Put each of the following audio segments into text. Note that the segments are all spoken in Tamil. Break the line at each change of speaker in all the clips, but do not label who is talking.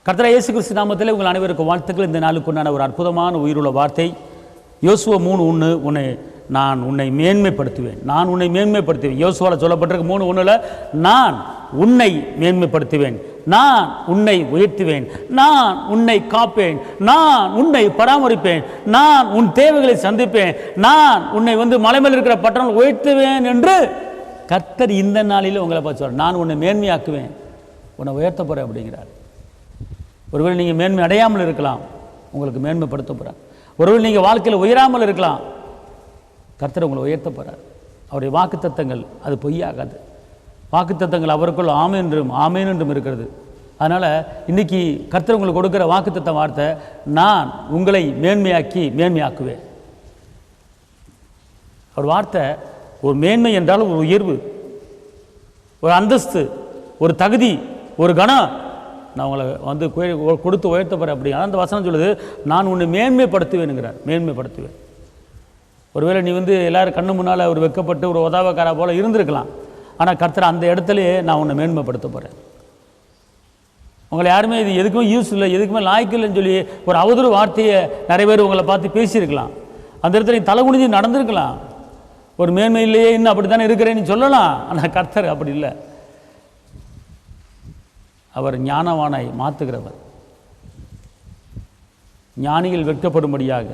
கர்த்தர் இயேசு கிறிஸ்து நாமத்திலே உங்கள் அனைவருக்கும் வாழ்த்துக்கள். இந்த நாளுக்கு உண்டான ஒரு அற்புதமான உயிருள்ள வார்த்தை யோசுவா 3:1. நான் உன்னை மேன்மைப்படுத்துவேன், நான் உன்னை மேன்மைப்படுத்துவேன். யோசுவாவில் சொல்லப்பட்டிருக்கு 3:1, நான் உன்னை மேன்மைப்படுத்துவேன், நான் உன்னை உயர்த்துவேன், நான் உன்னை காப்பேன், நான் உன்னை பராமரிப்பேன், நான் உன் தேவைகளை சந்திப்பேன், நான் உன்னை மலை மேல் இருக்கிற பட்டணங்கள் உயர்த்துவேன் என்று கர்த்தர் இந்த நாளில் உங்களை பார்த்து சொல்கிறார். நான் உன்னை மேன்மையாக்குவேன், உன்னை உயர்த்த போகிறேன் அப்படிங்கிறார். ஒருவேளை நீங்கள் மேன்மை அடையாமல் இருக்கலாம், உங்களுக்கு மேன்மைப்படுத்த போகிறார். ஒருவேளை நீங்கள் வாழ்க்கையில் உயராமல் இருக்கலாம், கர்த்தர் உங்களை உயர்த்த போகிறார். அவருடைய வாக்குத்தத்தங்கள் அது பொய்யாகாது. வாக்குத்தத்தங்கள் அவருக்குள் ஆமேன் என்றும் இருக்கிறது. அதனால் இன்றைக்கி கர்த்தர் உங்களுக்கு கொடுக்குற வாக்குத்தத்த வார்த்தை, நான் உங்களை மேன்மையாக்குவேன். ஒரு வார்த்தை, ஒரு மேன்மை என்றால் ஒரு உயர்வு, ஒரு அந்தஸ்து, ஒரு தகுதி, ஒரு கணம். நான் உங்களை கொடுத்து உயர்த்த போகிறேன் அப்படி. அந்த வசனம் சொல்லுது, நான் உன்னை மேன்மைப்படுத்துவேனுங்கிறார். மேன்மைப்படுத்துவேன். ஒருவேளை நீ எல்லாரும் கண்ணு முன்னால் ஒரு வெக்கப்பட்டு ஒரு உதவக்காரா போல் இருந்திருக்கலாம். ஆனால் கர்த்தர் அந்த இடத்துலையே நான் உன்னை மேன்மைப்படுத்த போகிறேன். உங்களை யாருமே இது எதுக்குமே யூஸ் இல்லை, எதுக்குமே லாய்க்கு இல்லைன்னு சொல்லி ஒரு அவதூறு வார்த்தையை நிறைய பேர் உங்களை பார்த்து பேசியிருக்கலாம். அந்த இடத்துல நீ தலை குனிஞ்சு நடந்திருக்கலாம். ஒரு மேன்மை இல்லையே, இன்னும் அப்படி தானே இருக்கிறேன்னு சொல்லலாம். ஆனால் கர்த்தர் அப்படி இல்லை. அவர் ஞானவானை மாற்றுகிறவர். ஞானிகள் வெட்கப்படும்படியாக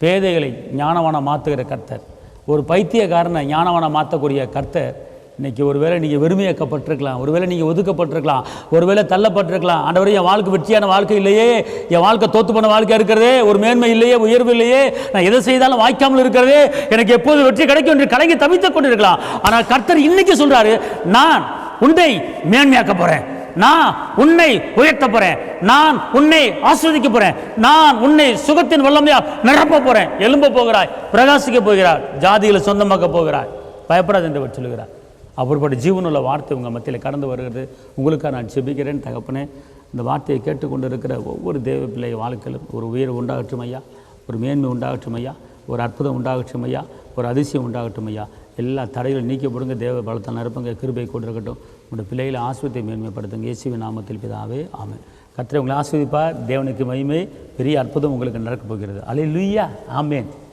பேதைகளை ஞானவானை மாற்றுகிற கர்த்தர். ஒரு பைத்தியக்காரனை ஞானவானை மாற்றக்கூடிய கர்த்தர். இன்றைக்கி ஒருவேளை நீங்கள் வெறுமையாக்கப்பட்டிருக்கலாம், ஒருவேளை நீங்கள் ஒதுக்கப்பட்டிருக்கலாம், ஒருவேளை தள்ளப்பட்டிருக்கலாம். ஆண்டவரே, என் வாழ்க்கை வெற்றியான வாழ்க்கை இல்லையே, என் வாழ்க்கை தோற்று போன வாழ்க்கையாக இருக்கிறதே, ஒரு மேன்மை இல்லையே, உயர்வு இல்லையே, நான் எதை செய்தாலும் வாய்க்காமல் இருக்கிறதே, எனக்கு எப்போது வெற்றி கிடைக்கும் என்று கலங்கி தவித்துக் கொண்டிருக்கலாம். ஆனால் கர்த்தர் இன்னைக்கு சொல்கிறாரு, நான் உன்னை மேன்மையாக்க போகிறேன், நான் உன்னை உயர்த்த போறேன், நான் உன்னை ஆஸ்வதிக்க போறேன், நான் உன்னை சுகத்தின் வல்லமையால் நிரப்ப போறேன். எழும்ப போகிறாய், பிரகாசிக்க போகிறாய், ஜாதிகளை சொந்தமாக்க போகிறாய், பயப்படாது என்று சொல்லுகிறார். அப்படிப்பட்ட ஜீவனுள்ள வார்த்தை உங்கள் மத்தியில் கடந்து வருகிறது. உங்களுக்காக நான் செபிக்கிறேன். தகப்பனே, இந்த வார்த்தையை கேட்டுக்கொண்டு இருக்கிற ஒவ்வொரு தேவ பிள்ளை வாழ்க்கையிலும் ஒரு உயர்வு உண்டாகட்டும் ஐயா, ஒரு மேன்மை உண்டாகட்டும் ஐயா, ஒரு அற்புதம் உண்டாகட்டும் ஐயா, ஒரு அதிசயம் உண்டாகட்டும் ஐயா. எல்லா தடைகளும் நீக்கப்படுங்க. தேவ பலத்தை நிரப்புங்க. கிருபை கொண்டிருக்கட்டும். உங்களுடைய பிள்ளைகளை ஆஸ்வதித்தை மேன்மைப்படுத்துங்க. இயேசுவின் நாமத்தில் பிதாவே, ஆமென். கர்த்தர் உங்களை ஆஸ்வதிப்பார். தேவனுக்கு மகிமை. பெரிய அற்புதம் உங்களுக்கு நடக்கப் போகிறது. அல்லேலூயா, ஆமென்.